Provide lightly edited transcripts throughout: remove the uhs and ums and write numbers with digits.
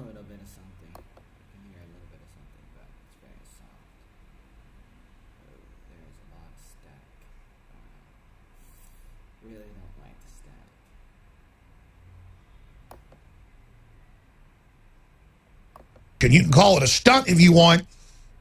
little bit of something. You can hear a little bit of something, but it's very soft. Oh, there's a lot of static. Really don't like the static. You can call it a stunt if you want,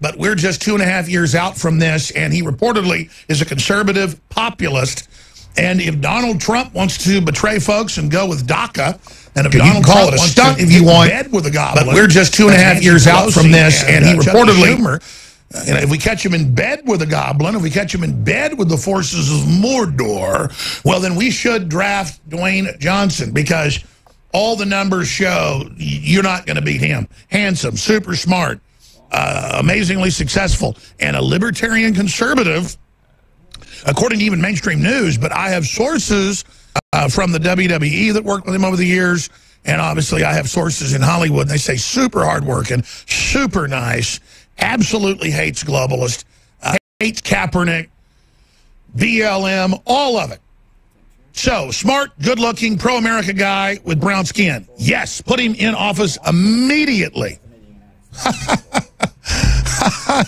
but we're just 2.5 years out from this, and he reportedly is a conservative populist. And if Donald Trump wants to betray folks and go with DACA, and if Donald Trump wants to stunt if you want, bed with a goblin, but we're just 2.5 years out from this, and he reportedly, if we catch him in bed with a goblin, if we catch him in bed with the forces of Mordor, well, then we should draft Dwayne Johnson, because all the numbers show you're not going to beat him. Handsome, super smart, amazingly successful, and a libertarian conservative, according to even mainstream news. But I have sources from the WWE that worked with him over the years, and obviously I have sources in Hollywood. And they say super hardworking, super nice, absolutely hates globalists, hates Kaepernick, BLM, all of it. So, smart, good-looking, pro-America guy with brown skin. Yes, put him in office immediately.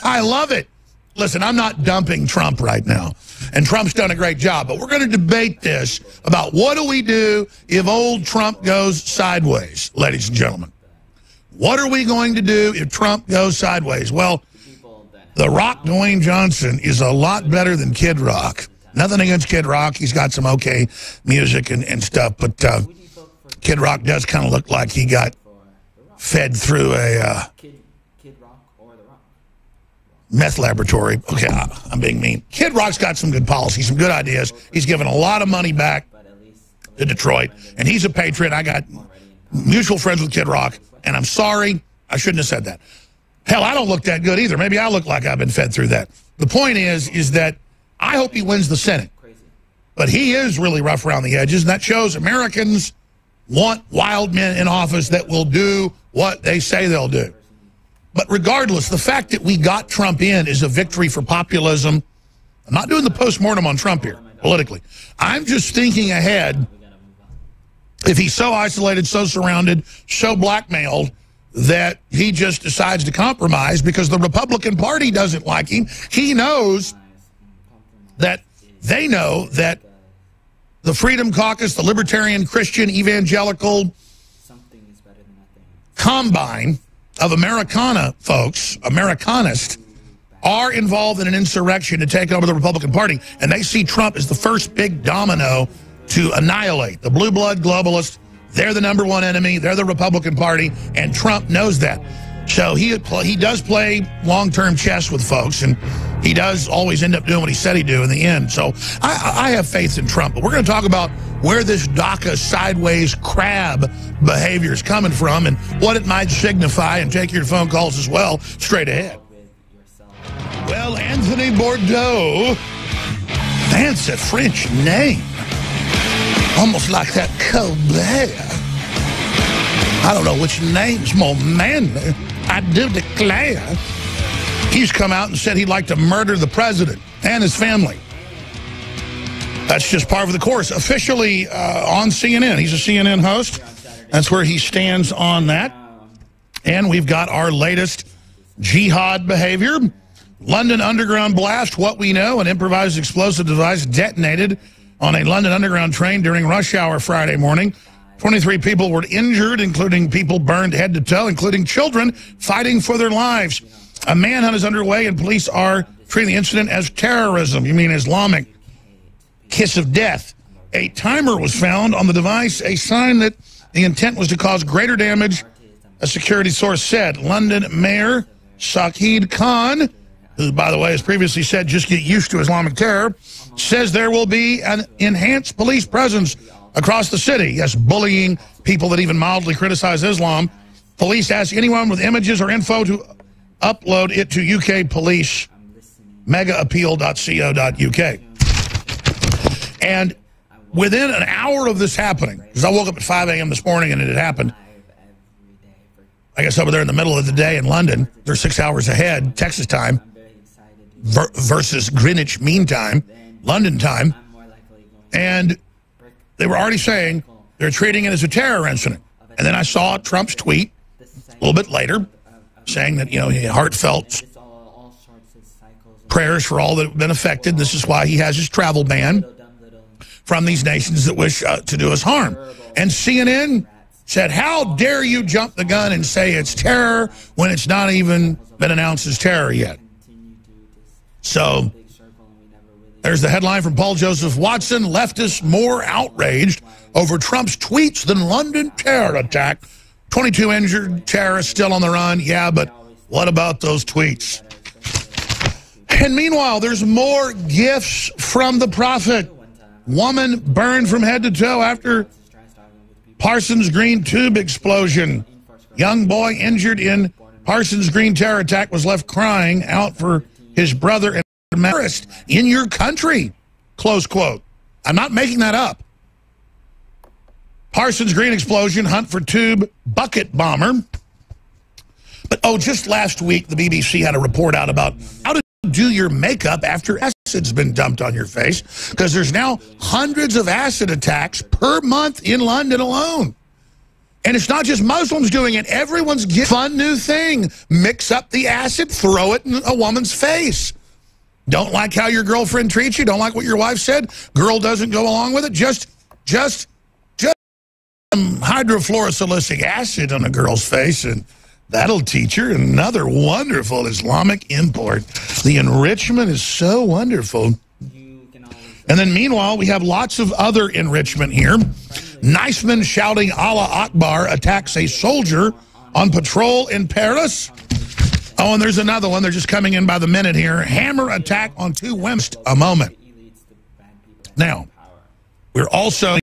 I love it. Listen, I'm not dumping Trump right now, and Trump's done a great job, but we're going to debate this about what do we do if old Trump goes sideways, ladies and gentlemen. What are we going to do if Trump goes sideways? Well, The Rock, Dwayne Johnson, is a lot better than Kid Rock. Nothing against Kid Rock. He's got some okay music and stuff, but Kid Rock does kind of look like he got fed through a meth laboratory. Okay, I'm being mean. Kid Rock's got some good policies, some good ideas. He's given a lot of money back to Detroit, and he's a patriot. I got mutual friends with Kid Rock, and I'm sorry, I shouldn't have said that. Hell, I don't look that good either. Maybe I look like I've been fed through that. The point is that I hope he wins the Senate. But he is really rough around the edges, and that shows Americans want wild men in office that will do what they say they'll do. But regardless, the fact that we got Trump in is a victory for populism. I'm not doing the postmortem on Trump here, politically. I'm just thinking ahead. If he's so isolated, so surrounded, so blackmailed, that he just decides to compromise because the Republican Party doesn't like him. He knows that they know that the Freedom Caucus, the Libertarian, Christian, Evangelical combine of Americana folks, Americanists, are involved in an insurrection to take over the Republican Party, and they see Trump as the first big domino to annihilate the blue blood globalists. They're the #1 enemy. They're the Republican Party, and Trump knows that. So he does play long-term chess with folks, and he does always end up doing what he said he'd do in the end. So I have faith in Trump. But we're going to talk about where this DACA sideways crab behavior is coming from and what it might signify, and take your phone calls as well straight ahead. Well, Anthony Bordeaux, that's a French name. Almost like that Colbert. I don't know which name's more manly. I do declare. He's come out and said he'd like to murder the president and his family. That's just par for the course. Officially on CNN. He's a CNN host. That's where he stands on that. And we've got our latest jihad behavior. London Underground blast, what we know, an improvised explosive device detonated on a London Underground train during rush hour Friday morning. 23 people were injured, including people burned head to toe, including children fighting for their lives. A manhunt is underway, and police are treating the incident as terrorism. You mean Islamic kiss of death. A timer was found on the device, a sign that the intent was to cause greater damage, a security source said. London Mayor Shahid Khan, who, by the way, has previously said just get used to Islamic terror, says there will be an enhanced police presence across the city. Yes, bullying people that even mildly criticize Islam. Police ask anyone with images or info to upload it to UK Police megaappeal.co.uk. And within an hour of this happening, because I woke up at 5 a.m. this morning and it had happened, I guess over there in the middle of the day in London, they're 6 hours ahead, Texas time, versus Greenwich Mean Time, London time, and they were already saying they're treating it as a terror incident. And then I saw Trump's tweet A little bit later, saying that, he had heartfelt prayers for all that have been affected. This is why he has his travel ban from these nations that wish to do us harm. And CNN said, how dare you jump the gun and say it's terror when it's not even been announced as terror yet. So there's the headline from Paul Joseph Watson, leftists more outraged over Trump's tweets than London terror attack. 22 injured, terrorists still on the run. Yeah, but what about those tweets? And meanwhile, there's more gifts from the prophet. Woman burned from head to toe after Parsons Green tube explosion. Young boy injured in Parsons Green terror attack was left crying out for his brother and terrorist in your country. Close quote. I'm not making that up. Parsons Green explosion, hunt for tube bucket bomber. But, just last week, the BBC had a report out about how to do your makeup after acid's been dumped on your face, because there's now hundreds of acid attacks per month in London alone. And it's not just Muslims doing it. Everyone's getting a fun new thing. Mix up the acid, throw it in a woman's face. Don't like how your girlfriend treats you? Don't like what your wife said? Girl doesn't go along with it? Just some hydrofluorosilicic acid on a girl's face, and that'll teach her. Another wonderful Islamic import. The enrichment is so wonderful. And then meanwhile, we have lots of other enrichment here. Niceman shouting Allah Akbar attacks a soldier on patrol in Paris. Oh, and there's another one. They're just coming in by the minute here. Hammer attack on 2 women. A moment. Now, we're also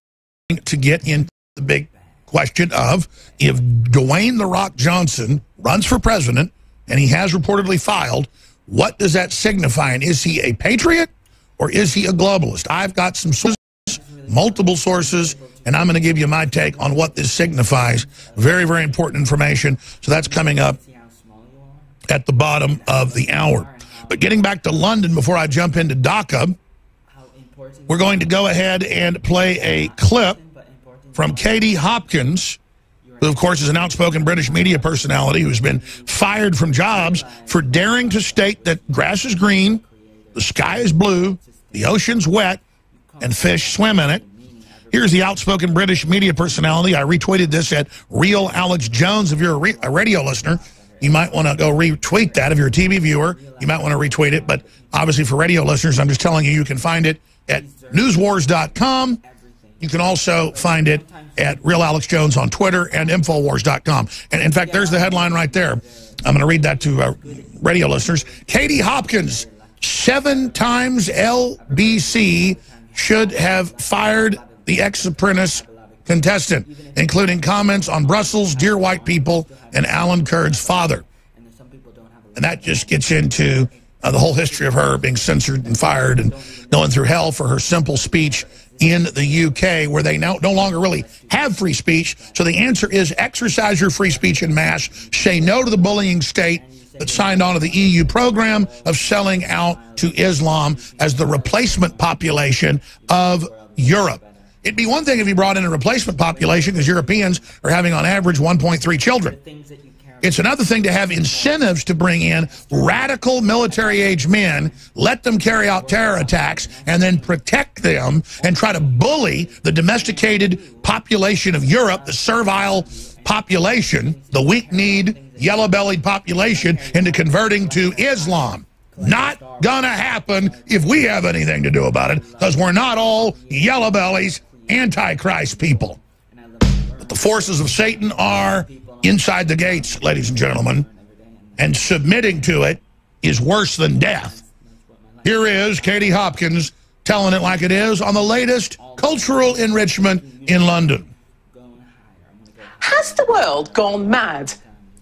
going to get into the big question of, if Dwayne "The Rock" Johnson runs for president, and he has reportedly filed, what does that signify? And is he a patriot or is he a globalist? I've got some sources, multiple sources, and I'm going to give you my take on what this signifies. Very, very important information. So that's coming up at the bottom of the hour. But getting back to London before I jump into Dhaka, we're going to go ahead and play a clip from Katie Hopkins, who, of course, is an outspoken British media personality who's been fired from jobs for daring to state that grass is green, the sky is blue, the ocean's wet, and fish swim in it. Here's the outspoken British media personality. I retweeted this at Real Alex Jones. If you're a radio listener, you might want to go retweet that. If you're a TV viewer, you might want to retweet it. But obviously for radio listeners, I'm just telling you, you can find it at newswars.com. You can also find it at Real Alex Jones on Twitter and Infowars.com. And in fact, there's the headline right there. I'm going to read that to radio listeners. Katie Hopkins, 7 times LBC, should have fired the ex-apprentice contestant, including comments on Brussels, dear white people, and Alan Kurdz's father. And that just gets into the whole history of her being censored and fired and going through hell for her simple speech in the UK, where they no longer really have free speech. So the answer is exercise your free speech en masse, say no to the bullying state that signed on to the EU program of selling out to Islam as the replacement population of Europe. It'd be one thing if you brought in a replacement population, because Europeans are having on average 1.3 children. It's another thing to have incentives to bring in radical military-age men, let them carry out terror attacks, and then protect them and try to bully the domesticated population of Europe, the servile population, the weak-kneed, yellow-bellied population, into converting to Islam. Not gonna happen if we have anything to do about it, because we're not all yellow-bellies, antichrist people. But the forces of Satan are inside the gates, ladies and gentlemen, and submitting to it is worse than death. Here is Katie Hopkins telling it like it is on the latest cultural enrichment in London. Has the world gone mad?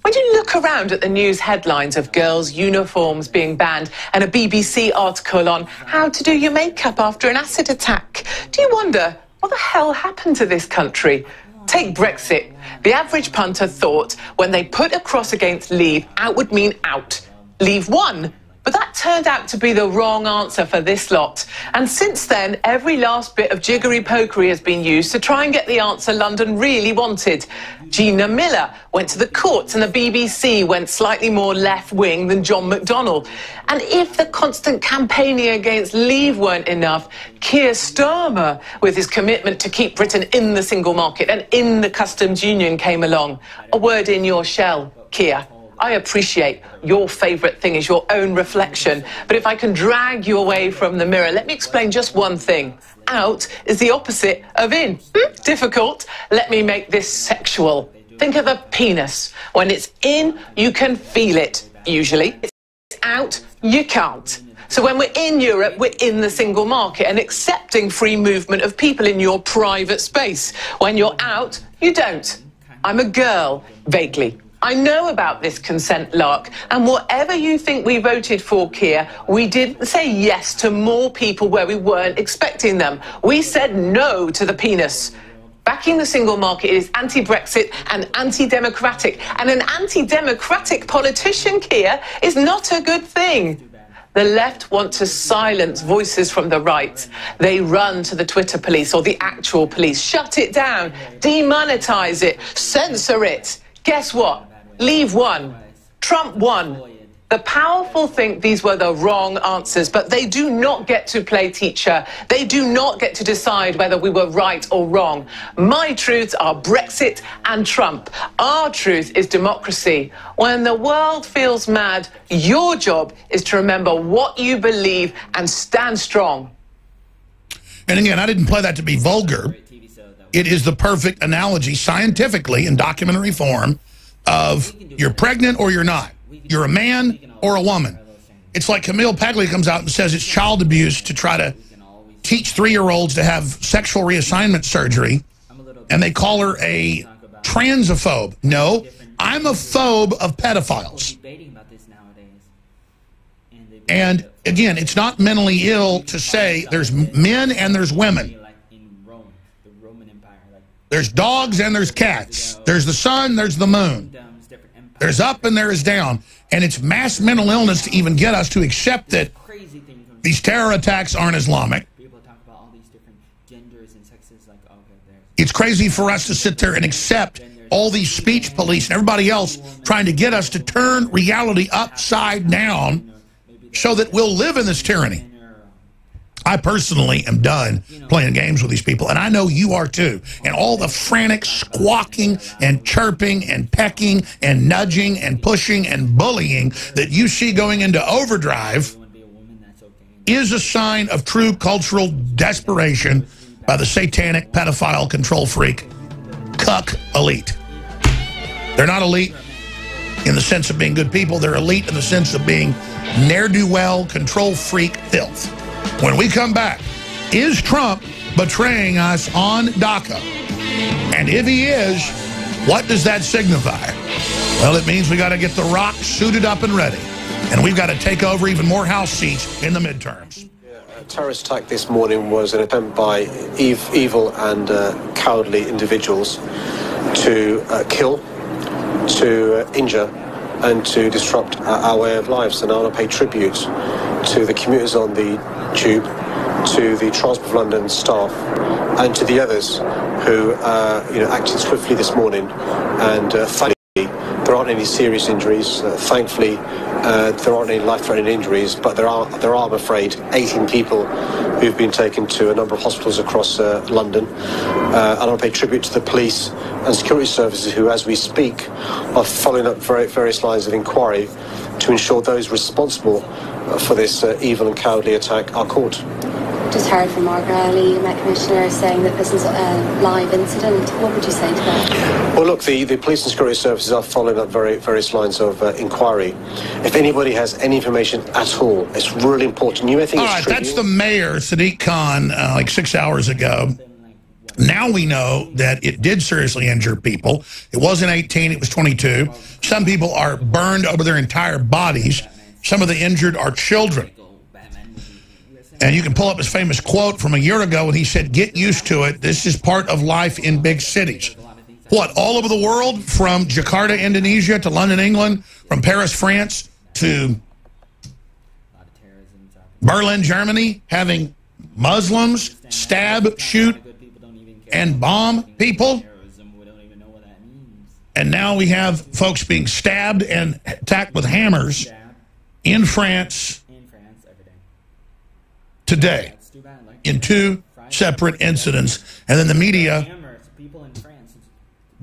When you look around at the news headlines of girls' uniforms being banned and a BBC article on how to do your makeup after an acid attack, do you wonder what the hell happened to this country? Take Brexit. The average punter thought when they put a cross against leave, out would mean out. Leave won, But that turned out to be the wrong answer for this lot. And since then, every last bit of jiggery-pokery has been used to try and get the answer London really wanted. Gina Miller went to the courts and the BBC went slightly more left-wing than John McDonnell. And if the constant campaigning against Leave weren't enough, Keir Starmer, with his commitment to keep Britain in the single market and in the customs union, came along. A word in your shell, Keir. I appreciate your favourite thing is your own reflection, but if I can drag you away from the mirror, let me explain just one thing. Out is the opposite of in. Difficult? Let me make this sexual. Think of a penis. When it's in, you can feel it, usually. It's out, you can't. So when we're in Europe, we're in the single market and accepting free movement of people in your private space. When you're out, you don't. I'm a girl, vaguely. I know about this consent lark, and whatever you think we voted for, Keir, we did say yes to more people where we weren't expecting them. We said no to the penis. Backing the single market is anti-Brexit and anti-democratic, and an anti-democratic politician, Keir, is not a good thing. The left want to silence voices from the right. They run to the Twitter police or the actual police. Shut it down, demonetize it, censor it. Guess what? Leave won. Trump won. The powerful think these were the wrong answers, but they do not get to play teacher. They do not get to decide whether we were right or wrong. My truths are Brexit and Trump. Our truth is democracy. When the world feels mad, your job is to remember what you believe and stand strong. And again, I didn't play that to be vulgar. It is the perfect analogy scientifically in documentary form of you're pregnant or you're not. You're a man or a woman. It's like Camille Paglia comes out and says it's child abuse to try to teach 3-year-olds to have sexual reassignment surgery, and they call her a transphobe. No, I'm a phobe of pedophiles. And again, it's not mentally ill to say there's men and there's women. There's dogs and there's cats. There's the sun, there's the moon. There's up and there is down. And it's mass mental illness to even get us to accept that these terror attacks aren't Islamic. It's crazy for us to sit there and accept all these speech police and everybody else trying to get us to turn reality upside down so that we'll live in this tyranny. I personally am done playing games with these people, and I know you are too. And all the frantic squawking and chirping and pecking and nudging and pushing and bullying that you see going into overdrive is a sign of true cultural desperation by the satanic, pedophile, control freak, cuck elite. They're not elite in the sense of being good people. They're elite in the sense of being ne'er-do-well, control freak filth. When we come back, is Trump betraying us on DACA? And if he is, what does that signify? Well, it means we got to get The Rock suited up and ready. And we've got to take over even more House seats in the midterms. A terrorist attack this morning was an attempt by evil and cowardly individuals to kill, to injure, and to disrupt our way of life. So now I want to pay tribute to the commuters on the tube, to the Transport for London staff, and to the others who acted swiftly this morning. And thankfully, there aren't any serious injuries. Thankfully, there aren't any life-threatening injuries, but there are, I'm afraid, 18 people who've been taken to a number of hospitals across London. And I want to pay tribute to the police and security services who, as we speak, are following up various lines of inquiry to ensure those responsible for this evil and cowardly attack are caught. Just heard from Margaret Early, Met Commissioner, saying that this is a live incident. What would you say to that? Well, look, the police and security services are following up various lines of inquiry. If anybody has any information at all, it's really important. You may think it's trivial. That's the mayor, Sadiq Khan, like 6 hours ago. Now we know that it did seriously injure people. It wasn't 18, it was 22. Some people are burned over their entire bodies. Some of the injured are children. And you can pull up his famous quote from a year ago when he said, "Get used to it. This is part of life in big cities." What, all over the world, from Jakarta, Indonesia, to London, England, from Paris, France, to Berlin, Germany, having Muslims stab, shoot, and bomb people. And now we have folks being stabbed and attacked with hammers in France today in 2 separate incidents. And then the media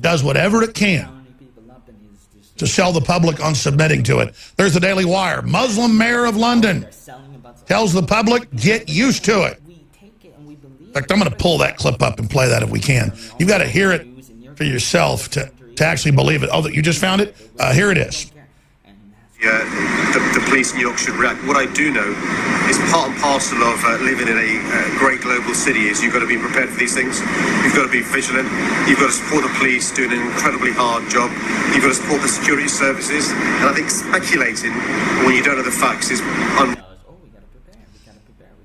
does whatever it can to sell the public on submitting to it. There's the Daily Wire. Muslim mayor of London tells the public, get used to it. In fact, I'm going to pull that clip up and play that if we can. You've got to hear it for yourself to actually believe it. Oh, you just found it? Here it is. The police in York should react. What I do know is part and parcel of living in a great global city is you've got to be prepared for these things. You've got to be vigilant. You've got to support the police doing an incredibly hard job. You've got to support the security services. And I think speculating when you don't know the facts is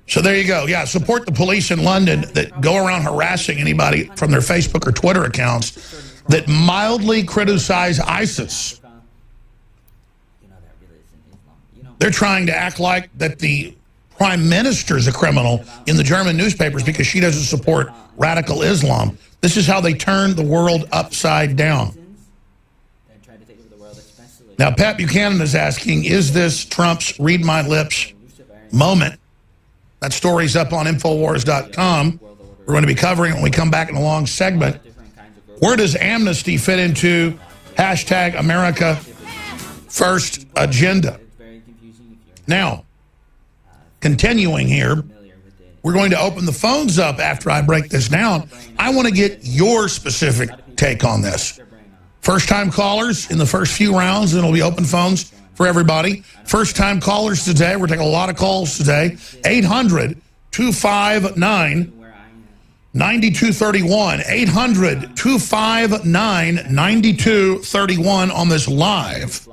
So there you go. Yeah, support the police in London that go around harassing anybody from their Facebook or Twitter accounts that mildly criticize ISIS. They're trying to act like that the prime minister's a criminal in the German newspapers because she doesn't support radical Islam. This is how they turn the world upside down. Now, Pat Buchanan is asking, is this Trump's read my lips moment? That story's up on Infowars.com. We're going to be covering it when we come back in a long segment. Where does amnesty fit into hashtag America First agenda? Now, continuing here, we're going to open the phones up after I break this down. I want to get your specific take on this. First-time callers in the first few rounds, and it'll be open phones for everybody. First-time callers today, we're taking a lot of calls today. 800-259-9231. 800-259-9231 on this live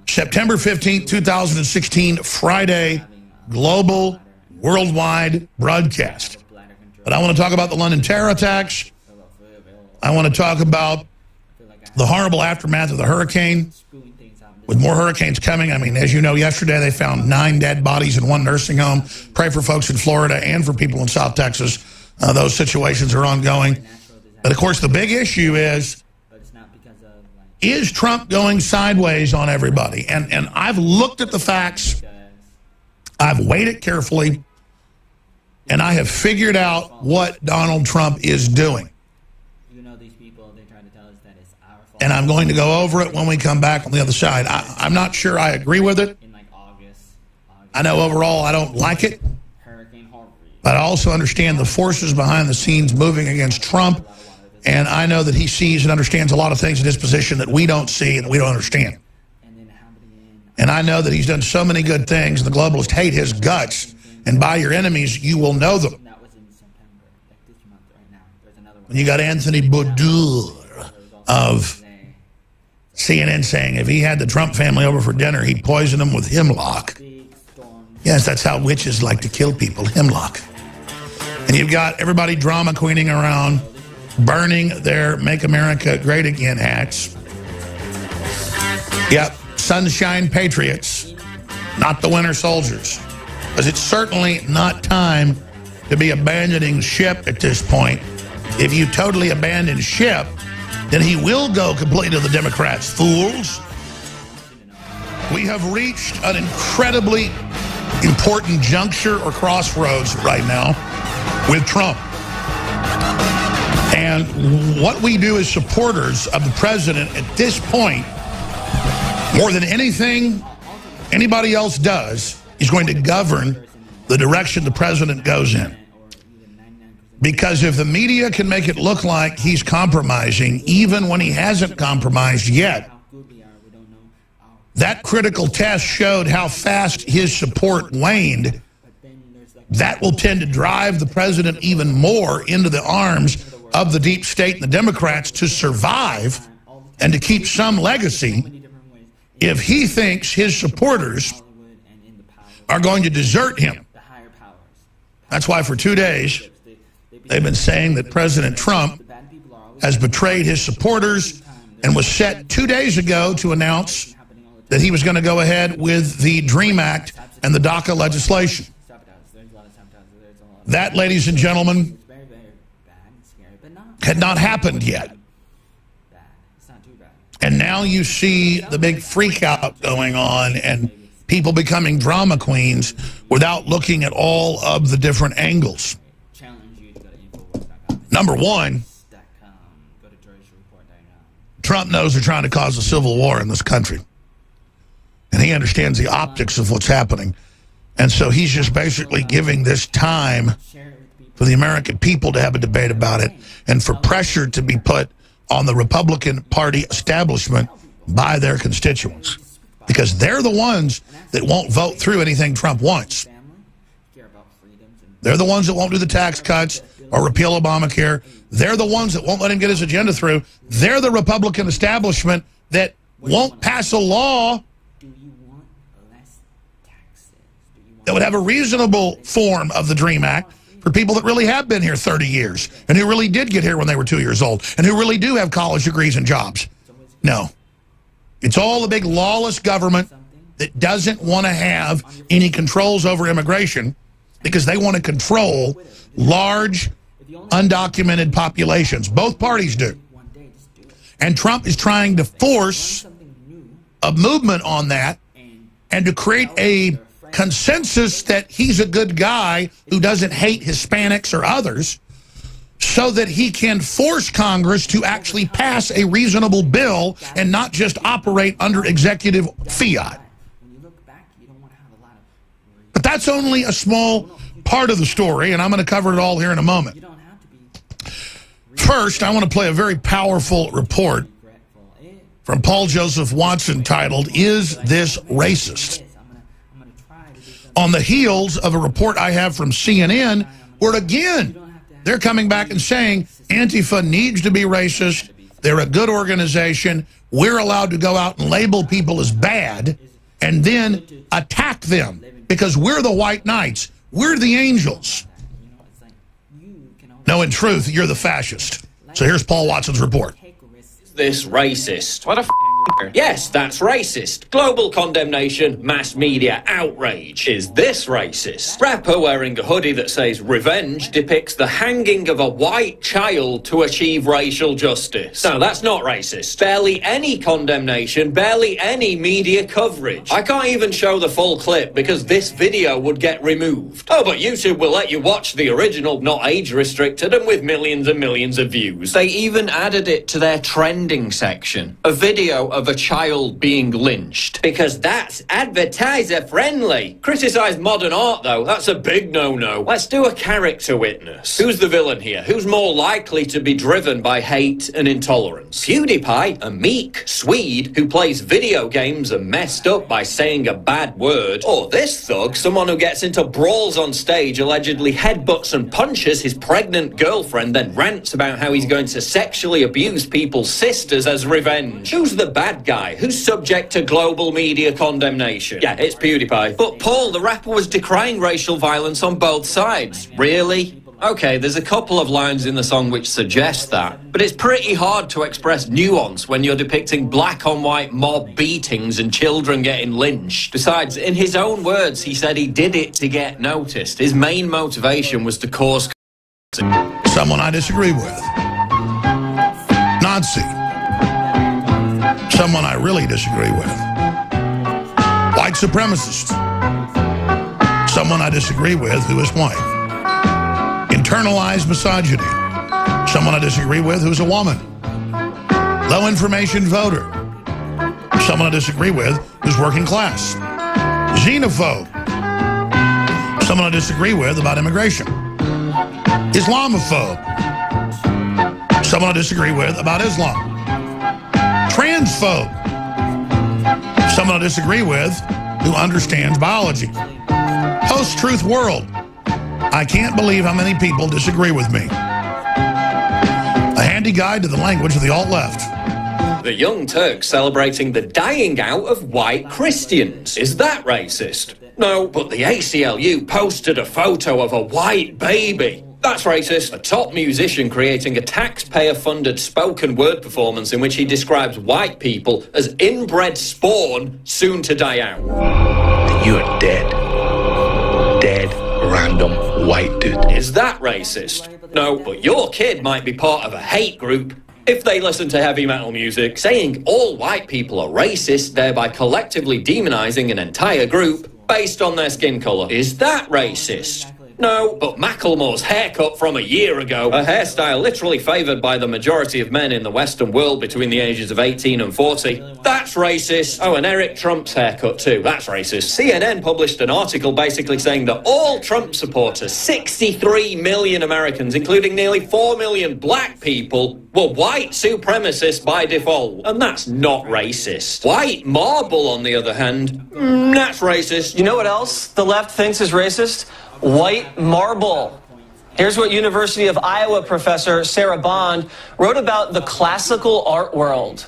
September 15th, 2016, Friday, global, worldwide broadcast. But I want to talk about the London terror attacks. I want to talk about the horrible aftermath of the hurricane, with more hurricanes coming. I mean, as you know, yesterday they found 9 dead bodies in one nursing home. Pray for folks in Florida and for people in South Texas. Those situations are ongoing. But, of course, the big issue is Trump going sideways on everybody? And I've looked at the facts. I've weighed it carefully. And I have figured out what Donald Trump is doing. And I'm going to go over it when we come back on the other side. I'm not sure I agree with it. I know overall I don't like it. But I also understand the forces behind the scenes moving against Trump. And I know that he sees and understands a lot of things in his position that we don't see and we don't understand. And I know that he's done so many good things, and the globalists hate his guts. And by your enemies, you will know them. And you got Anthony Bourdain of CNN saying if he had the Trump family over for dinner, he'd poison them with hemlock. Yes, that's how witches like to kill people, hemlock. And you've got everybody drama queening around, burning their Make America Great Again hats. Yep, sunshine patriots, not the winter soldiers. Because it's certainly not time to be abandoning ship at this point. If you totally abandon ship, then he will go completely to the Democrats. Fools. We have reached an incredibly important juncture or crossroads right now with Trump. And what we do as supporters of the president at this point, more than anything anybody else does, is going to govern the direction the president goes in. Because if the media can make it look like he's compromising, even when he hasn't compromised yet, that critical test showed how fast his support waned. That will tend to drive the president even more into the arms of the deep state and the Democrats to survive and to keep some legacy if he thinks his supporters are going to desert him. That's why for 2 days they've been saying that President Trump has betrayed his supporters and was set 2 days ago to announce that he was going to go ahead with the DREAM Act and the DACA legislation. That, ladies and gentlemen, had not happened yet. And now you see the big freak out going on and people becoming drama queens without looking at all of the different angles. Number one, Trump knows they're trying to cause a civil war in this country. And he understands the optics of what's happening. And so he's just basically giving this time for the American people to have a debate about it and for pressure to be put on the Republican Party establishment by their constituents. Because they're the ones that won't vote through anything Trump wants. They're the ones that won't do the tax cuts or repeal Obamacare. They're the ones that won't let him get his agenda through. They're the Republican establishment that won't pass a law that would have a reasonable form of the DREAM Act for people that really have been here 30 years and who really did get here when they were 2 years old and who really do have college degrees and jobs. No. It's all a big lawless government that doesn't want to have any controls over immigration because they want to control large, undocumented populations. Both parties do. And Trump is trying to force a movement on that and to create a consensus that he's a good guy who doesn't hate Hispanics or others so that he can force Congress to actually pass a reasonable bill and not just operate under executive fiat. But that's only a small part of the story, and I'm going to cover it all here in a moment. First, I want to play a very powerful report from Paul Joseph Watson titled, "Is This Racist?" On the heels of a report I have from CNN, where again, they're coming back and saying Antifa needs to be racist. They're a good organization. We're allowed to go out and label people as bad and then attack them because we're the white knights. We're the angels. No, in truth, you're the fascist. So here's Paul Watson's report. This racist. What a yes, that's racist. Global condemnation, mass media outrage. Is this racist? Rapper wearing a hoodie that says revenge depicts the hanging of a white child to achieve racial justice. No, that's not racist. Barely any condemnation, barely any media coverage. I can't even show the full clip because this video would get removed. Oh, but YouTube will let you watch the original, not age restricted and with millions and millions of views. They even added it to their trending section. A video of a child being lynched. Because that's advertiser friendly. Criticize modern art though, that's a big no-no. Let's do a character witness. Who's the villain here? Who's more likely to be driven by hate and intolerance? PewDiePie, a meek Swede who plays video games and messed up by saying a bad word? Or this thug, someone who gets into brawls on stage, allegedly headbutts and punches his pregnant girlfriend, then rants about how he's going to sexually abuse people's sisters as revenge? Who's the bad guy? Who's subject to global media condemnation? Yeah, it's PewDiePie. But Paul, the rapper, was decrying racial violence on both sides. Really? Okay, there's a couple of lines in the song which suggest that, but it's pretty hard to express nuance when you're depicting black on white mob beatings and children getting lynched. Besides, in his own words, he said he did it to get noticed. His main motivation was to cause... Someone I disagree with. Nazi. Someone I really disagree with. White supremacist. Someone I disagree with who is white. Internalized misogyny. Someone I disagree with who's a woman. Low information voter. Someone I disagree with who's working class. Xenophobe. Someone I disagree with about immigration. Islamophobe. Someone I disagree with about Islam. Transphobe. Someone I disagree with who understands biology. Post-truth world. I can't believe how many people disagree with me. A handy guide to the language of the alt-left. The Young Turks celebrating the dying out of white Christians. Is that racist? No, but the ACLU posted a photo of a white baby. That's racist. A top musician creating a taxpayer-funded spoken word performance in which he describes white people as inbred spawn soon to die out. You're dead. Dead, random white dude. Is that racist? No, but your kid might be part of a hate group. If they listen to heavy metal music, saying all white people are racist, thereby collectively demonizing an entire group based on their skin color. Is that racist? No, but Macklemore's haircut from a year ago, a hairstyle literally favoured by the majority of men in the Western world between the ages of 18 and 40, that's racist. Oh, and Eric Trump's haircut too, that's racist. CNN published an article basically saying that all Trump supporters, 63 million Americans, including nearly 4 million black people, were white supremacists by default. And that's not racist. White marble, on the other hand, that's racist. You know what else the left thinks is racist? White marble. Here's what University of Iowa professor Sarah Bond wrote about the classical art world.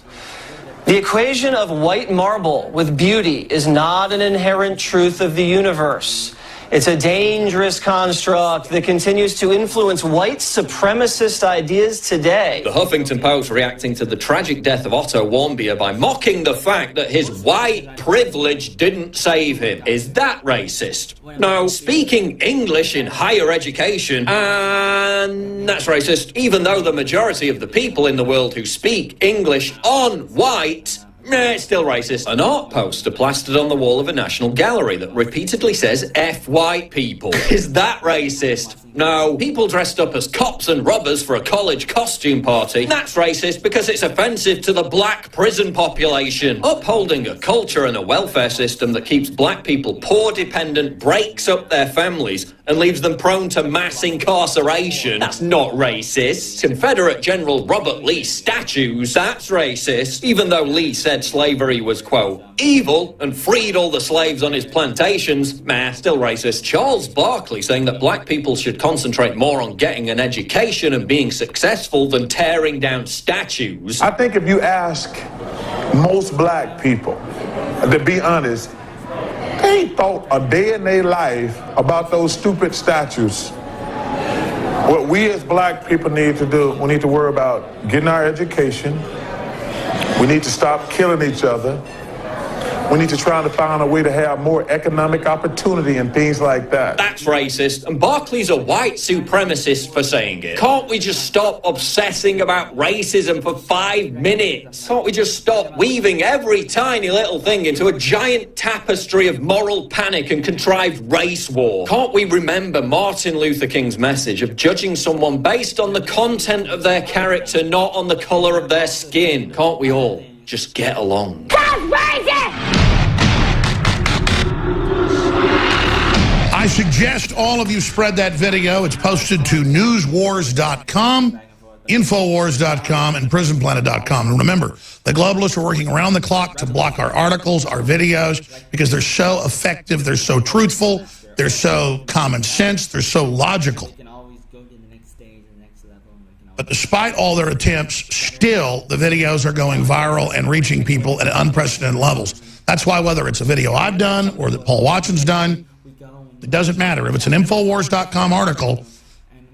The equation of white marble with beauty is not an inherent truth of the universe. It's a dangerous construct that continues to influence white supremacist ideas today. The Huffington Post reacting to the tragic death of Otto Warmbier by mocking the fact that his white privilege didn't save him. Is that racist? No. Speaking English in higher education, and that's racist. Even though the majority of the people in the world who speak English aren't white, it's still racist. An art poster plastered on the wall of a national gallery that repeatedly says F white people. Is that racist? No. People dressed up as cops and robbers for a college costume party. That's racist because it's offensive to the black prison population. Upholding a culture and a welfare system that keeps black people poor, dependent, breaks up their families and leaves them prone to mass incarceration. That's not racist. Confederate General Robert Lee statues, that's racist. Even though Lee said slavery was, quote, evil and freed all the slaves on his plantations, still racist. Charles Barkley saying that black people should concentrate more on getting an education and being successful than tearing down statues. I think if you ask most black people, to be honest, they ain't thought a day in their life about those stupid statues. What we as black people need to do, we need to worry about getting our education. We need to stop killing each other. We need to try to find a way to have more economic opportunity and things like that. That's racist, and Barkley's a white supremacist for saying it. Can't we just stop obsessing about racism for 5 minutes? Can't we just stop weaving every tiny little thing into a giant tapestry of moral panic and contrived race war? Can't we remember Martin Luther King's message of judging someone based on the content of their character, not on the colour of their skin? Can't we all just get along? That's racist! I suggest all of you spread that video. It's posted to newswars.com, infowars.com, and prisonplanet.com. And remember, the globalists are working around the clock to block our articles, our videos, because they're so effective, they're so truthful, they're so common sense, they're so logical. But despite all their attempts, still the videos are going viral and reaching people at unprecedented levels. That's why whether it's a video I've done or that Paul Watson's done, it doesn't matter. If it's an Infowars.com article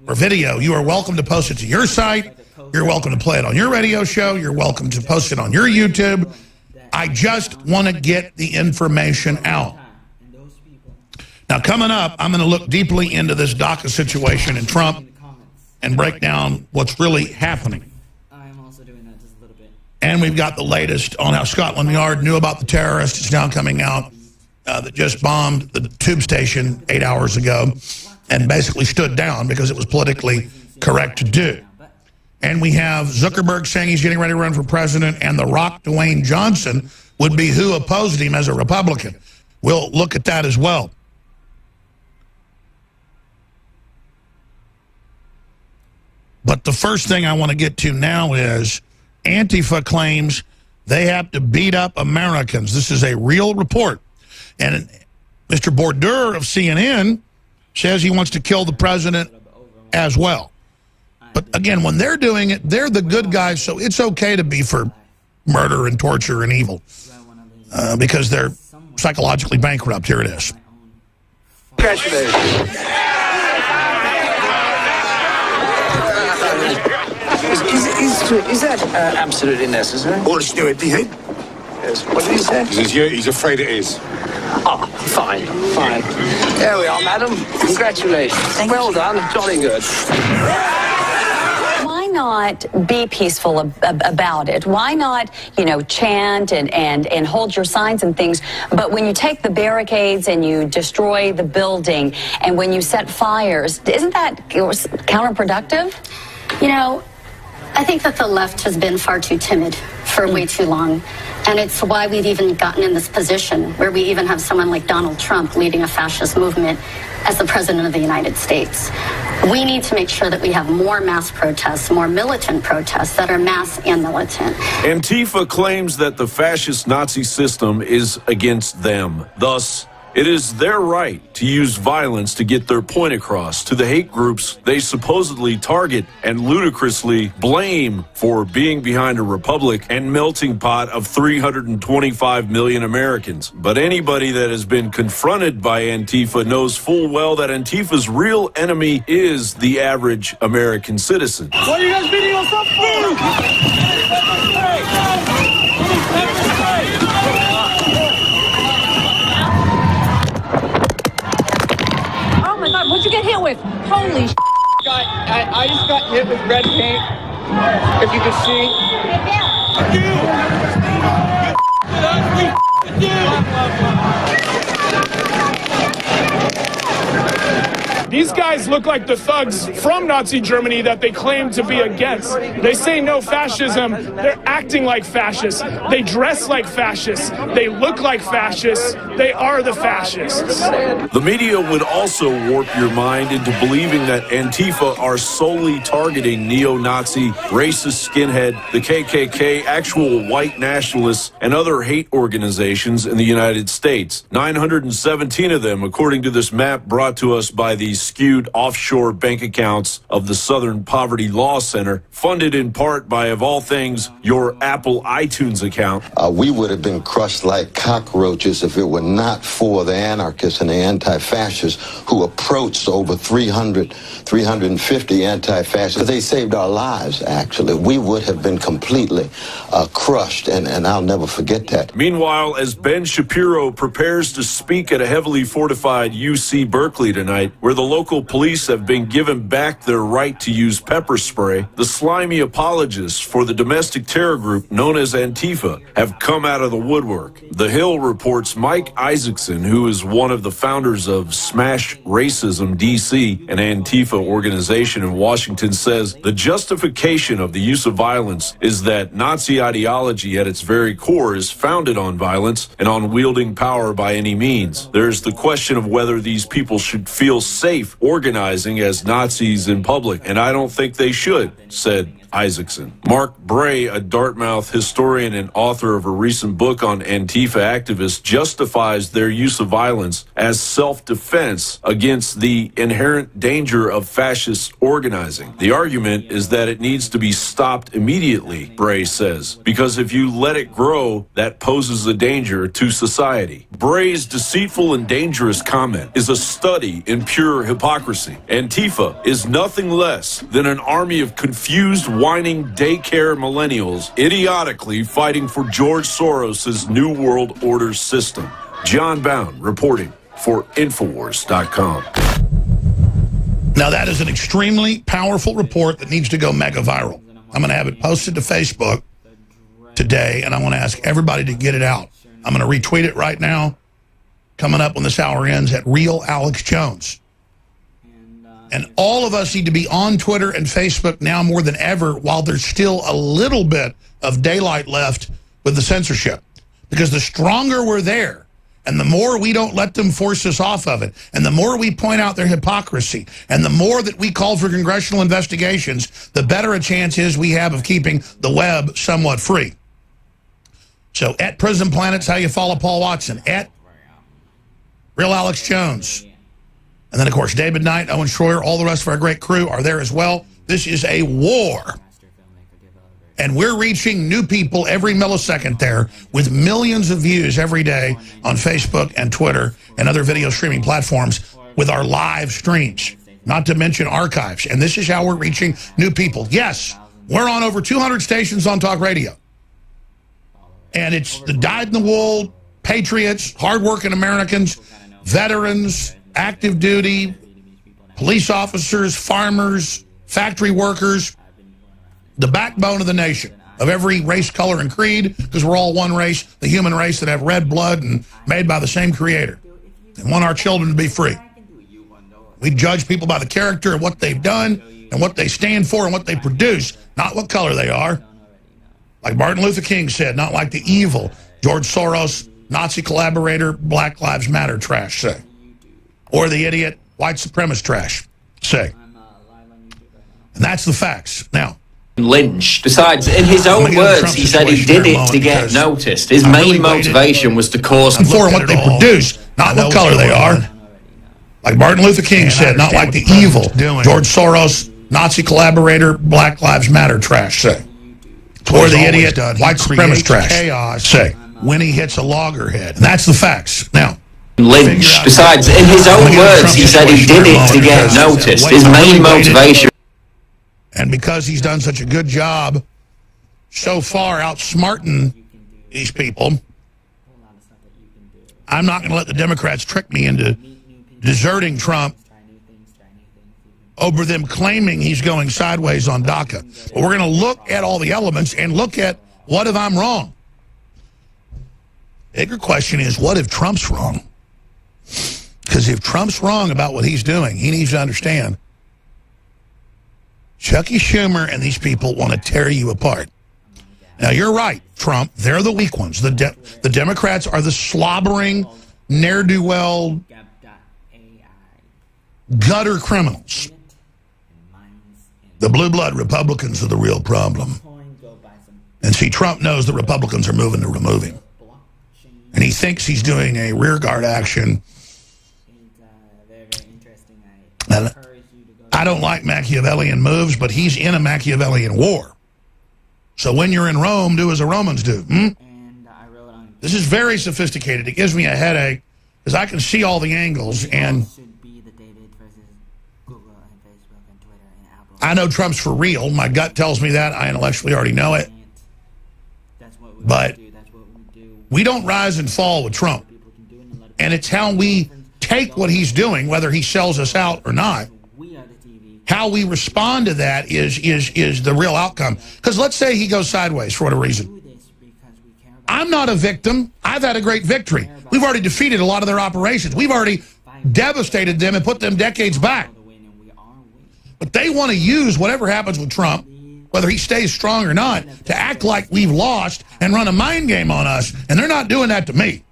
or video, you are welcome to post it to your site. You're welcome to play it on your radio show. You're welcome to post it on your YouTube. I just want to get the information out. Now, coming up, I'm going to look deeply into this DACA situation in Trump and break down what's really happening. And we've got the latest on how Scotland Yard knew about the terrorist. It's now coming out that just bombed the tube station 8 hours ago and basically stood down because it was politically correct to do. And we have Zuckerberg saying he's getting ready to run for president, and The Rock, Dwayne Johnson, would be who opposed him as a Republican. We'll look at that as well. But the first thing I want to get to now is Antifa claims they have to beat up Americans. This is a real report. And Mr. Border of CNN says he wants to kill the president as well. But again, when they're doing it, they're the good guys, so it's okay to be for murder and torture and evil because they're psychologically bankrupt. Here it is. Is that absolutely necessary? Well, let's do it, do you think? Yes. What did he say? He says, yeah, he's afraid it is. Oh, fine. There we are, madam. Congratulations. Well done. Jolly good. Why not be peaceful about it? Why not, chant and hold your signs and things? But when you take the barricades and you destroy the building and when you set fires, isn't that counterproductive? I think that the left has been far too timid for way too long. And it's why we've even gotten in this position where we even have someone like Donald Trump leading a fascist movement as the president of the United States. We need to make sure that we have more mass protests, more militant protests that are mass and militant. Antifa claims that the fascist Nazi system is against them. Thus, it is their right to use violence to get their point across to the hate groups they supposedly target and ludicrously blame for being behind a republic and melting pot of 325 million Americans. But anybody that has been confronted by Antifa knows full well that Antifa's real enemy is the average American citizen. What are you guys beating us up for? What'd you get hit with? Holy shit. I just got hit with red paint. If you can see. These guys look like the thugs from Nazi Germany that they claim to be against. They say no fascism. They're acting like fascists. They dress like fascists. They look like fascists. They are the fascists. The media would also warp your mind into believing that Antifa are solely targeting neo-Nazi, racist skinhead, the KKK, actual white nationalists, and other hate organizations in the United States. 917 of them, according to this map brought to us by the skewed offshore bank accounts of the Southern Poverty Law Center, funded in part by, of all things, your Apple iTunes account. We would have been crushed like cockroaches if it were not for the anarchists and the anti-fascists who approached over 350 anti-fascists. They saved our lives, actually. We would have been completely crushed, and I'll never forget that. Meanwhile, as Ben Shapiro prepares to speak at a heavily fortified UC Berkeley tonight, where the local police have been given back their right to use pepper spray, the slimy apologists for the domestic terror group known as Antifa have come out of the woodwork. The Hill reports Mike Isaacson, who is one of the founders of Smash Racism DC, an Antifa organization in Washington, says the justification of the use of violence is that Nazi ideology at its very core is founded on violence and on wielding power by any means. There's the question of whether these people should feel safe organizing as Nazis in public, and I don't think they should, said Isaacson. Mark Bray, a Dartmouth historian and author of a recent book on Antifa activists, justifies their use of violence as self-defense against the inherent danger of fascist organizing. The argument is that it needs to be stopped immediately, Bray says, because if you let it grow, that poses a danger to society. Bray's deceitful and dangerous comment is a study in pure hypocrisy. Antifa is nothing less than an army of confused, whining daycare millennials idiotically fighting for George Soros's New World Order system. John Bound reporting for Infowars.com. Now, that is an extremely powerful report that needs to go mega viral. I'm going to have it posted to Facebook today, and I want to ask everybody to get it out. I'm going to retweet it right now, coming up when this hour ends, at Real Alex Jones. And all of us need to be on Twitter and Facebook now more than ever while there's still a little bit of daylight left with the censorship. Because the stronger we're there, and the more we don't let them force us off of it, and the more we point out their hypocrisy, and the more that we call for congressional investigations, the better a chance is we have of keeping the web somewhat free. So at Prison Planet's how you follow Paul Watson. At Real Alex Jones. And then, of course, David Knight, Owen Schroyer, all the rest of our great crew are there as well. This is a war. And we're reaching new people every millisecond there with millions of views every day on Facebook and Twitter and other video streaming platforms with our live streams, not to mention archives. And this is how we're reaching new people. Yes, We're on over 200 stations on talk radio. And it's the dyed-in-the-wool patriots, hardworking Americans, veterans, active duty, police officers, farmers, factory workers, the backbone of the nation, of every race, color, and creed, because we're all one race, the human race that have red blood and made by the same creator, and want our children to be free. We judge people by the character of what they've done and what they stand for and what they produce, not what color they are. Like Martin Luther King said, not like the evil George Soros, Nazi collaborator, Black Lives Matter trash say. Or the idiot white supremacist trash say. And that's the facts. Now, lynched. Besides, in his own words, he said he did it to get noticed. His main motivation was to cause for what they produce, not what color they are. Like Martin Luther King said, not like the evil George Soros, Nazi collaborator, Black Lives Matter trash say. Or the idiot white supremacist trash say when he hits a loggerhead. And that's the facts. Now, lynched. Besides, in his own words, he said he did it to get noticed. His main motivation. And because he's done such a good job so far outsmarting these people, I'm not going to let the Democrats trick me into deserting Trump over them claiming he's going sideways on DACA. But we're going to look at all the elements and look at what if I'm wrong. Bigger question is, what if Trump's wrong? Because if Trump's wrong about what he's doing, he needs to understand Chucky Schumer and these people want to tear you apart. Now, you're right, Trump. They're the weak ones. The Democrats are the slobbering, ne'er-do-well, gutter criminals. The blue blood Republicans are the real problem. And see, Trump knows the Republicans are moving to remove him. And he thinks he's doing a rearguard action. And I don't like Machiavellian moves, but he's in a Machiavellian war. So when you're in Rome, do as the Romans do. This is very sophisticated. It gives me a headache because I can see all the angles. And I know Trump's for real. My gut tells me that. I intellectually already know it. But we don't rise and fall with Trump. And it's how we take what he's doing, whether he sells us out or not. How we respond to that is the real outcome. Because let's say he goes sideways for whatever reason. I'm not a victim. I've had a great victory. We've already defeated a lot of their operations. We've already devastated them and put them decades back. But they want to use whatever happens with Trump, whether he stays strong or not, to act like we've lost and run a mind game on us. And they're not doing that to me.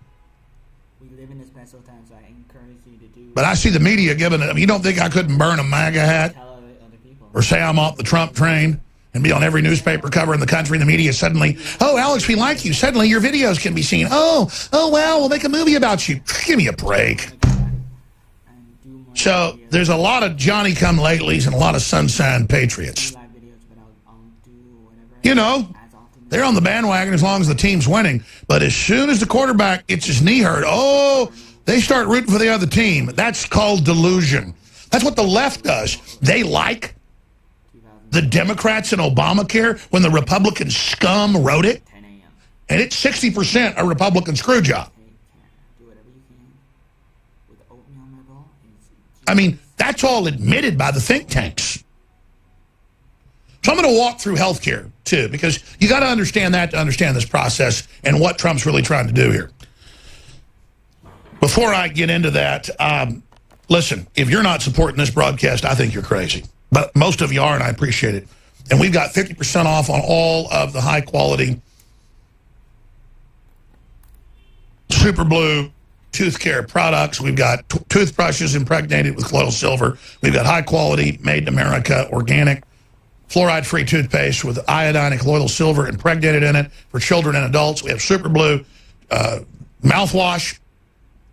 But I see the media giving it. You don't think I couldn't burn a MAGA hat or say I'm off the Trump train and be on every newspaper cover in the country? The media suddenly, oh, Alex, we like you. Suddenly your videos can be seen. Oh, well, we'll make a movie about you. Give me a break. So there's a lot of Johnny-come-latelys and a lot of sunshine patriots. You know, they're on the bandwagon as long as the team's winning. But as soon as the quarterback gets his knee hurt, oh, they start rooting for the other team. That's called delusion. That's what the left does. They like the Democrats and Obamacare when the Republican scum wrote it. And it's 60% a Republican screw job. I mean, that's all admitted by the think tanks. So I'm going to walk through healthcare, too, because you got to understand that to understand this process and what Trump's really trying to do here. Before I get into that, listen, if you're not supporting this broadcast, I think you're crazy. But most of you are, and I appreciate it. And we've got 50% off on all of the high-quality Super Blue tooth care products. We've got toothbrushes impregnated with colloidal silver. We've got high-quality, made in America, organic, fluoride-free toothpaste with iodine and colloidal silver impregnated in it for children and adults. We have Super Blue mouthwash,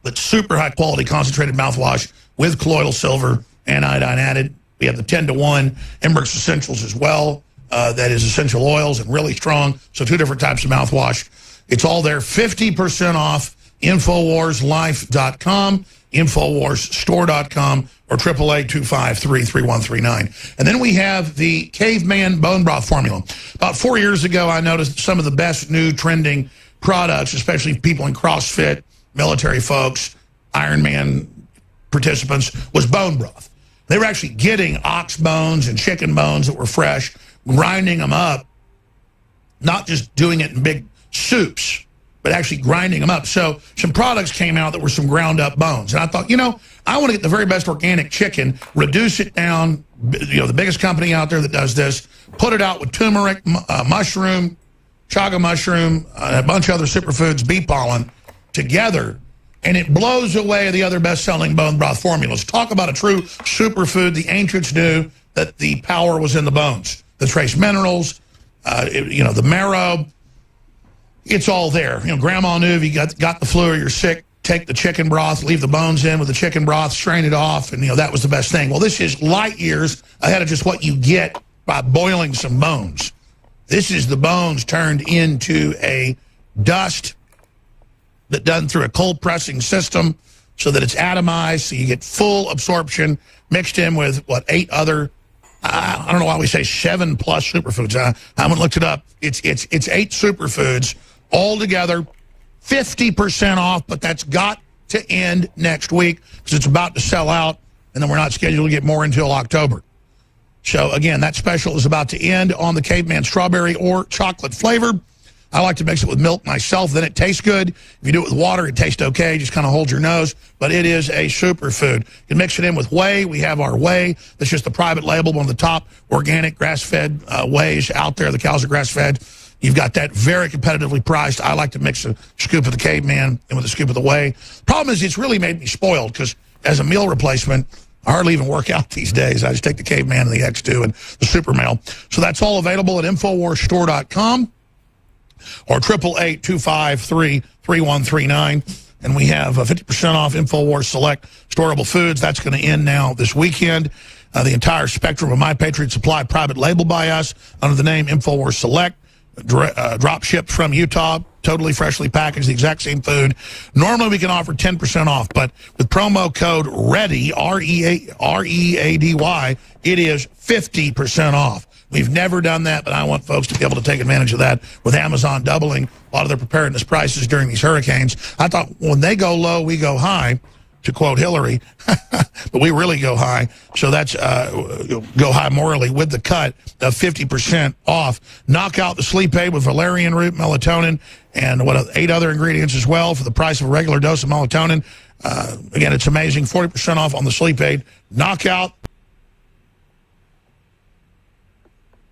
that's super high-quality concentrated mouthwash with colloidal silver and iodine added. We have the 10-to-1 Embers Essentials as well. That is essential oils and really strong. So 2 different types of mouthwash. It's all there. 50% off. InfoWarsLife.com. InfoWarsStore.com, or 888-253-3139. And then we have the Caveman Bone Broth Formula. About 4 years ago, I noticed some of the best new trending products, especially people in CrossFit, military folks, Ironman participants, was bone broth. They were actually getting ox bones and chicken bones that were fresh, grinding them up, not just doing it in big soups, but actually grinding them up. So some products came out that were some ground up bones. And I thought, you know, I want to get the very best organic chicken, reduce it down, you know, the biggest company out there that does this, put it out with turmeric, mushroom, chaga mushroom, a bunch of other superfoods, bee pollen together, and it blows away the other best-selling bone broth formulas. Talk about a true superfood. The ancients knew that the power was in the bones. The trace minerals, you know, the marrow, it's all there. You know, Grandma knew if you got the flu or you're sick, take the chicken broth, leave the bones in with the chicken broth, strain it off, and, you know, that was the best thing. Well, this is light years ahead of just what you get by boiling some bones. This is the bones turned into a dust that done through a cold pressing system so that it's atomized, so you get full absorption, mixed in with, what, 8 other, I don't know why we say 7+ superfoods. I haven't looked it up. It's 8 superfoods all together, 50% off, but that's got to end next week because it's about to sell out, and then we're not scheduled to get more until October. So, again, that special is about to end on the Caveman strawberry or chocolate flavor. I like to mix it with milk myself, then it tastes good. If you do it with water, it tastes okay. Just kind of hold your nose. But it is a superfood. You can mix it in with whey. We have our whey. That's just the private label, one of the top organic grass-fed wheys out there. The cows are grass-fed. You've got that very competitively priced. I like to mix a scoop of the Caveman in with a scoop of the whey. Problem is, it's really made me spoiled because as a meal replacement, I hardly even work out these days. I just take the Caveman and the X2 and the Super Male. So that's all available at InfoWarsStore.com or 888-253-3139. And we have 50% off InfoWars Select Storable Foods. That's going to end now this weekend. The entire spectrum of My Patriot Supply, private label by us under the name InfoWars Select. Drop shipped from Utah, totally freshly packaged, the exact same food. Normally we can offer 10% off, but with promo code READY, R-E-A-D-Y, it is 50% off. We've never done that, but I want folks to be able to take advantage of that with Amazon doubling a lot of their preparedness prices during these hurricanes. I thought when they go low, we go high, to quote Hillary, but we really go high. So that's go high morally with the cut of 50% off. Knock out the sleep aid with valerian root, melatonin, and 8 other ingredients as well for the price of a regular dose of melatonin. Again, it's amazing. 40% off on the sleep aid. Knockout.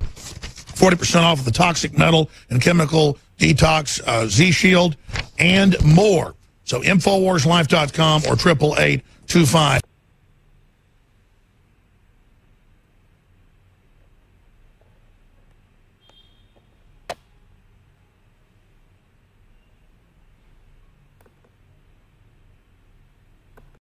40% off of the toxic metal and chemical detox Z-Shield and more. So InfoWarsLife.com or 888-25